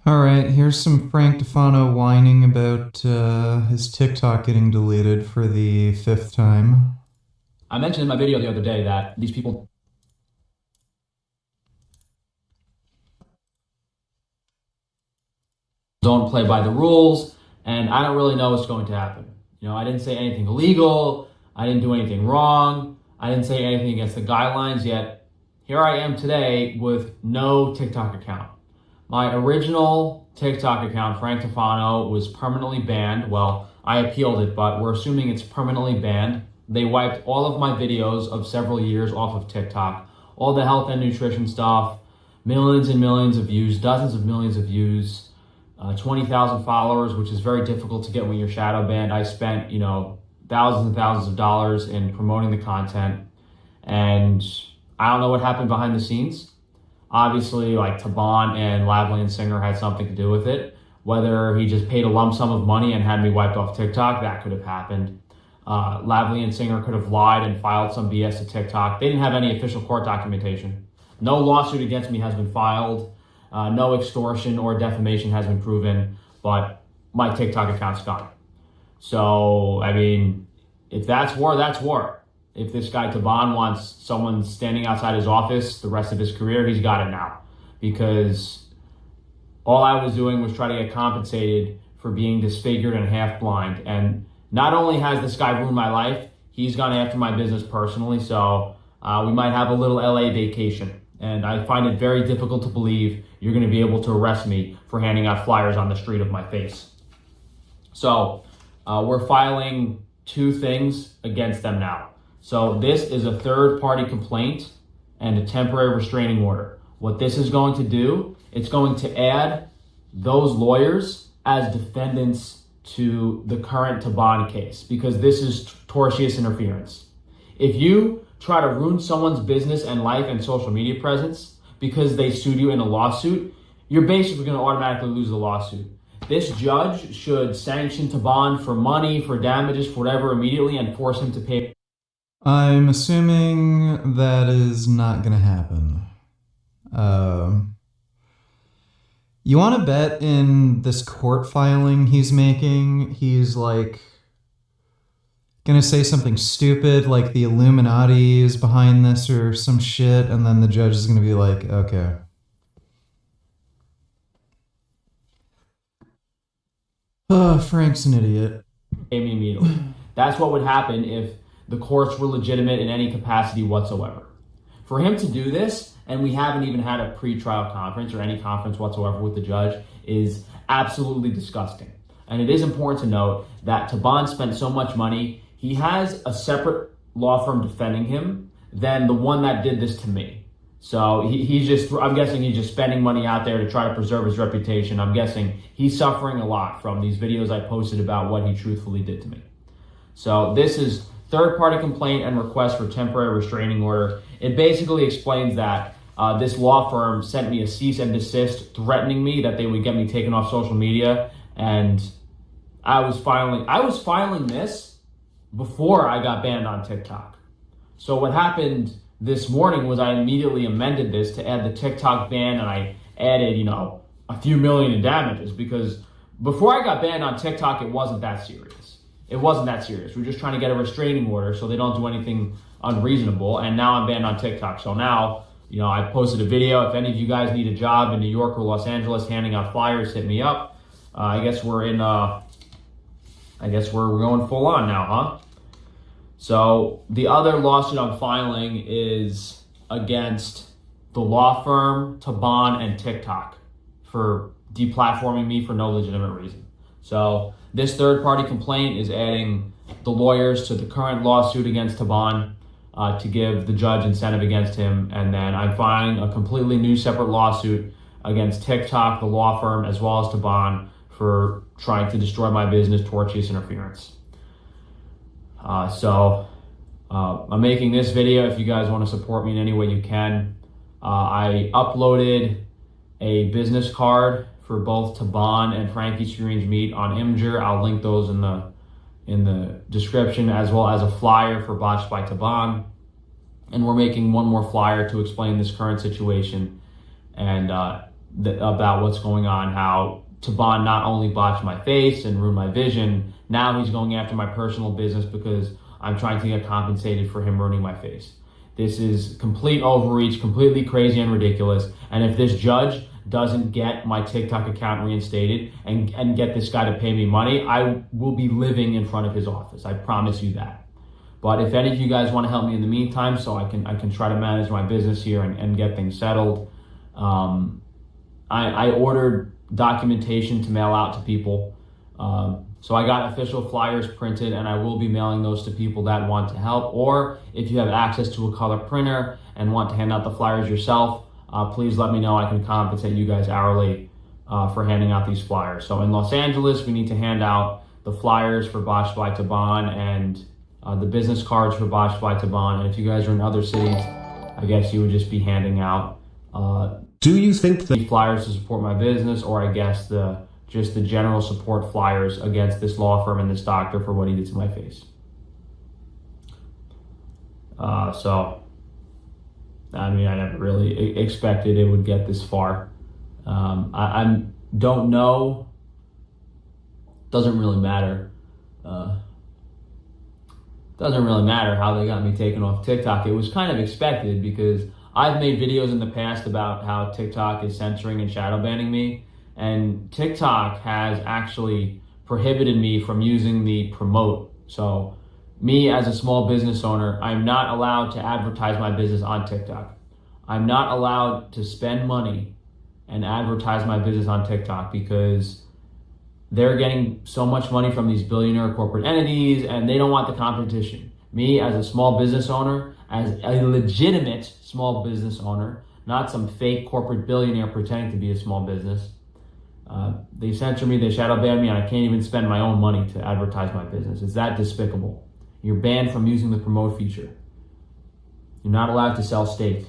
All right, here's some Frank Tufano whining about his TikTok getting deleted for the fifth time. I mentioned in my video the other day that these people don't play by the rules, and I don't really know what's going to happen. I didn't say anything illegal. I didn't do anything wrong. I didn't say anything against the guidelines, yet here I am today with no TikTok account. My original TikTok account, Frank Tufano, was permanently banned. Well, I appealed it, but we're assuming it's permanently banned. They wiped all of my videos of several years off of TikTok, all the health and nutrition stuff, millions and millions of views, dozens of millions of views, 20,000 followers, which is very difficult to get when you're shadow banned. I spent, thousands and thousands of dollars in promoting the content, and I don't know what happened behind the scenes. Obviously, like Taban and Lavely and Singer had something to do with it. Whether he just paid a lump sum of money and had me wiped off TikTok, that could have happened. Lavely and Singer could have lied and filed some BS to TikTok. They didn't have any official court documentation. No lawsuit against me has been filed. No extortion or defamation has been proven, but my TikTok account's gone. So, I mean, if that's war, that's war. If this guy Taban wants someone standing outside his office the rest of his career, he's got it now. Because all I was doing was trying to get compensated for being disfigured and half blind. And not only has this guy ruined my life, he's gone after my business personally. So we might have a little LA vacation. And I find it very difficult to believe you're going to be able to arrest me for handing out flyers on the street of my face. So we're filing two things against them now. So this is a third-party complaint and a temporary restraining order. What this is going to do, it's going to add those lawyers as defendants to the current Taban case, because this is tortious interference. If you try to ruin someone's business and life and social media presence because they sued you in a lawsuit, you're basically going to automatically lose the lawsuit. This judge should sanction Taban for money, for damages, for whatever immediately, and force him to pay. I'm assuming that is not going to happen. You want to bet in this court filing he's making, he's like gonna say something stupid like the Illuminati is behind this or some shit, and then the judge is gonna be like, okay. Oh, Frank's an idiot. Pay me immediately. That's what would happen if the courts were legitimate in any capacity whatsoever. For him to do this, and we haven't even had a pre-trial conference or any conference whatsoever with the judge, is absolutely disgusting. And it is important to note that Taban spent so much money. He has a separate law firm defending him than the one that did this to me. So I'm guessing he's just spending money out there to try to preserve his reputation. I'm guessing he's suffering a lot from these videos I posted about what he truthfully did to me. So this is third-party complaint and request for temporary restraining order. It basically explains that this law firm sent me a cease and desist threatening me that they would get me taken off social media. And I was filing this before I got banned on TikTok. So what happened this morning was I immediately amended this to add the TikTok ban, and I added, a few million in damages, because before I got banned on TikTok, it wasn't that serious. It wasn't that serious. We're just trying to get a restraining order so they don't do anything unreasonable. And now I'm banned on TikTok. So now, I posted a video. If any of you guys need a job in New York or Los Angeles handing out flyers, hit me up. I guess we're going full on now, huh? So the other lawsuit I'm filing is against the law firm, Taban, and TikTok for deplatforming me for no legitimate reason. So this third-party complaint is adding the lawyers to the current lawsuit against Taban to give the judge incentive against him. And then I'm filing a completely new separate lawsuit against TikTok, the law firm, as well as Taban for trying to destroy my business, tortious interference. I'm making this video. If you guys want to support me in any way you can. I uploaded a business card for both Taban and Frankie's Free Range Meat on Imgur. I'll link those in the description, as well as a flyer for Botched by Taban. And we're making one more flyer to explain this current situation. And about what's going on, how Taban not only botched my face and ruined my vision, now he's going after my personal business because I'm trying to get compensated for him ruining my face. This is complete overreach, completely crazy and ridiculous. And if this judge doesn't get my TikTok account reinstated and get this guy to pay me money, I will be living in front of his office. I promise you that. But if any of you guys want to help me in the meantime, so I can try to manage my business here and get things settled, I ordered documentation to mail out to people. So I got official flyers printed, and I will be mailing those to people that want to help. Or if you have access to a color printer and want to hand out the flyers yourself, please let me know. I can compensate you guys hourly for handing out these flyers. So in Los Angeles, we need to hand out the flyers for Botched by Taban and the business cards for Botched by Taban. And if you guys are in other cities, I guess you would just be handing out do you think that flyers to support my business, or I guess just the general support flyers against this law firm and this doctor for what he did to my face. So, I mean, I never really expected it would get this far. I don't know. Doesn't really matter. Doesn't really matter how they got me taken off TikTok. It was kind of expected because I've made videos in the past about how TikTok is censoring and shadow banning me. And TikTok has actually prohibited me from using the promote. So me as a small business owner, I'm not allowed to advertise my business on TikTok. I'm not allowed to spend money and advertise my business on TikTok because they're getting so much money from these billionaire corporate entities and they don't want the competition. Me as a small business owner, as a legitimate small business owner, not some fake corporate billionaire pretending to be a small business, they censor me, they shadow ban me, and I can't even spend my own money to advertise my business. It's that despicable. You're banned from using the promote feature. You're not allowed to sell steak.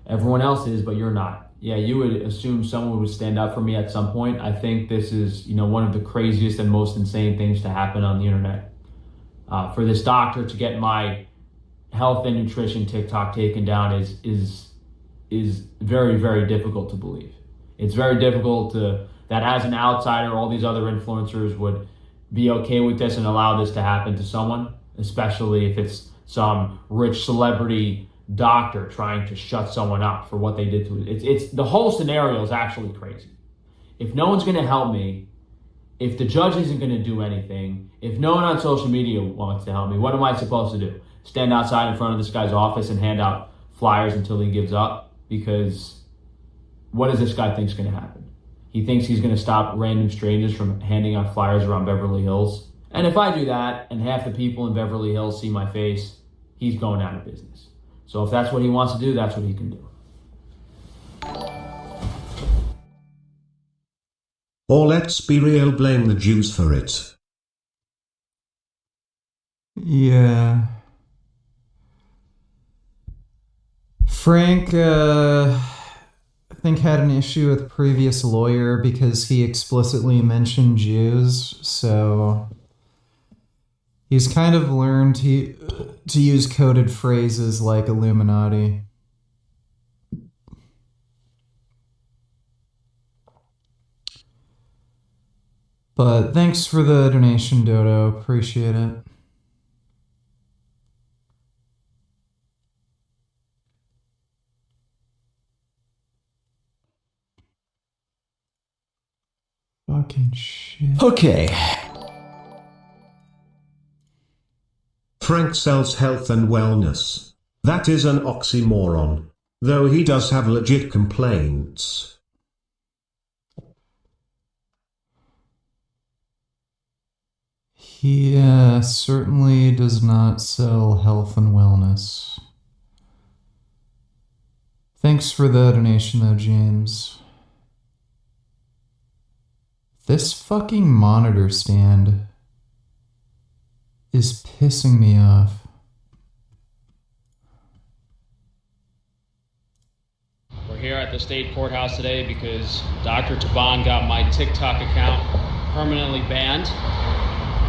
Everyone else is, but you're not. Yeah, you would assume someone would stand up for me at some point. I think this is, one of the craziest and most insane things to happen on the internet. For this doctor to get my health and nutrition TikTok taken down is very, very difficult to believe. It's very difficult that as an outsider, all these other influencers would be okay with this and allow this to happen to someone, especially if it's some rich celebrity doctor trying to shut someone up for what they did to it. It's the whole scenario is actually crazy. If no one's going to help me, if the judge isn't going to do anything, if no one on social media wants to help me, what am I supposed to do? Stand outside in front of this guy's office and hand out flyers until he gives up? Because what does this guy think is going to happen? He thinks he's going to stop random strangers from handing out flyers around Beverly Hills. And if I do that and half the people in Beverly Hills see my face, he's going out of business. So if that's what he wants to do, that's what he can do. Or let's be real, blame the Jews for it. Yeah. Frank, I think had an issue with a previous lawyer because he explicitly mentioned Jews, so he's kind of learned to use coded phrases like Illuminati. But thanks for the donation, Dodo. Appreciate it. Fucking shit. Okay. Frank sells health and wellness. That is an oxymoron. Though he does have legit complaints. He certainly does not sell health and wellness. Thanks for the donation though, James. This fucking monitor stand is pissing me off. We're here at the state courthouse today because Dr. Taban got my TikTok account permanently banned,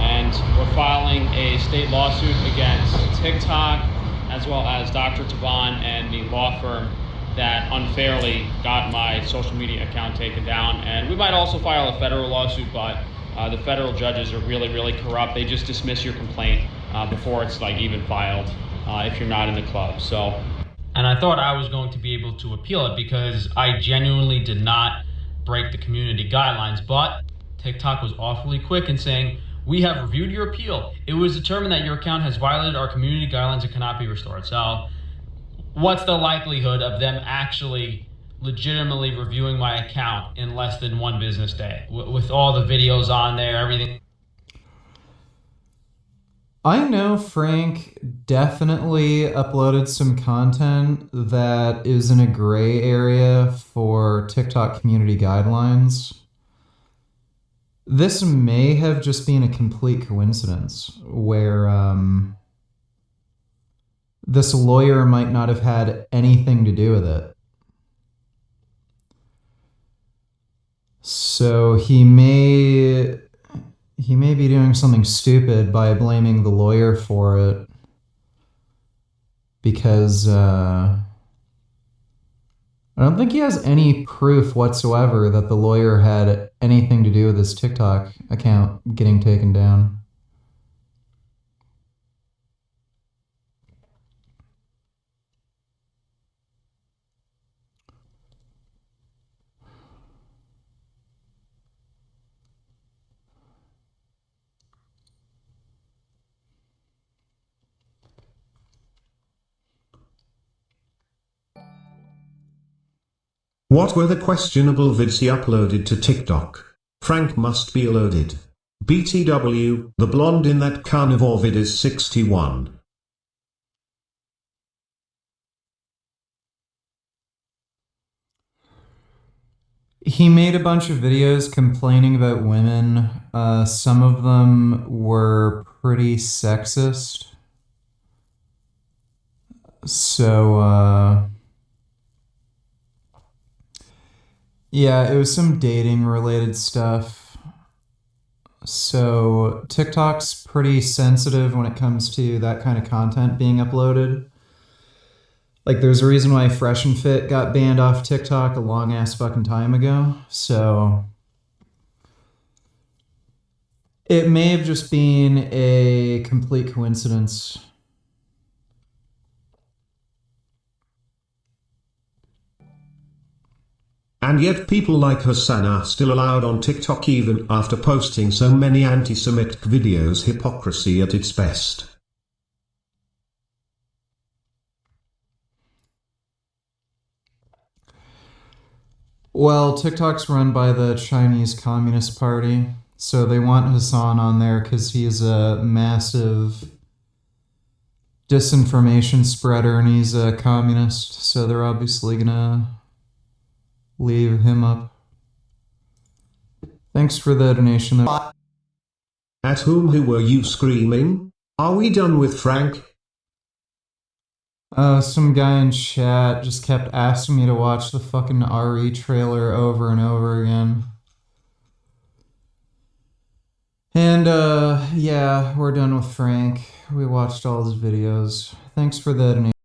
and we're filing a state lawsuit against TikTok as well as Dr. Taban and the law firm that unfairly got my social media account taken down. And we might also file a federal lawsuit, but the federal judges are really, really corrupt. They just dismiss your complaint before it's like even filed if you're not in the club. So, and I thought I was going to be able to appeal it because I genuinely did not break the community guidelines, but TikTok was awfully quick in saying, we have reviewed your appeal. It was determined that your account has violated our community guidelines and cannot be restored. So what's the likelihood of them actually legitimately reviewing my account in less than one business day with all the videos on there, everything? I know Frank definitely uploaded some content that is in a gray area for TikTok community guidelines. This may have just been a complete coincidence where this lawyer might not have had anything to do with it. So he may be doing something stupid by blaming the lawyer for it because I don't think he has any proof whatsoever that the lawyer had anything to do with his TikTok account getting taken down. What were the questionable vids he uploaded to TikTok? Frank must be loaded. BTW, the blonde in that carnivore vid is 61. He made a bunch of videos complaining about women. Some of them were pretty sexist. So, yeah, it was some dating related stuff. So TikTok's pretty sensitive when it comes to that kind of content being uploaded. Like, there's a reason why Fresh and Fit got banned off TikTok a long ass fucking time ago. So it may have just been a complete coincidence. And yet people like Hassan are still allowed on TikTok even after posting so many anti-Semitic videos. Hypocrisy at its best. Well, TikTok's run by the Chinese Communist Party, so they want Hassan on there because he's a massive disinformation spreader and he's a communist, so they're obviously gonna leave him up. Thanks for the donation though. At who were you screaming? Are we done with Frank? Some guy in chat just kept asking me to watch the fucking RE trailer over and over again. And, yeah, we're done with Frank. We watched all his videos. Thanks for the donation.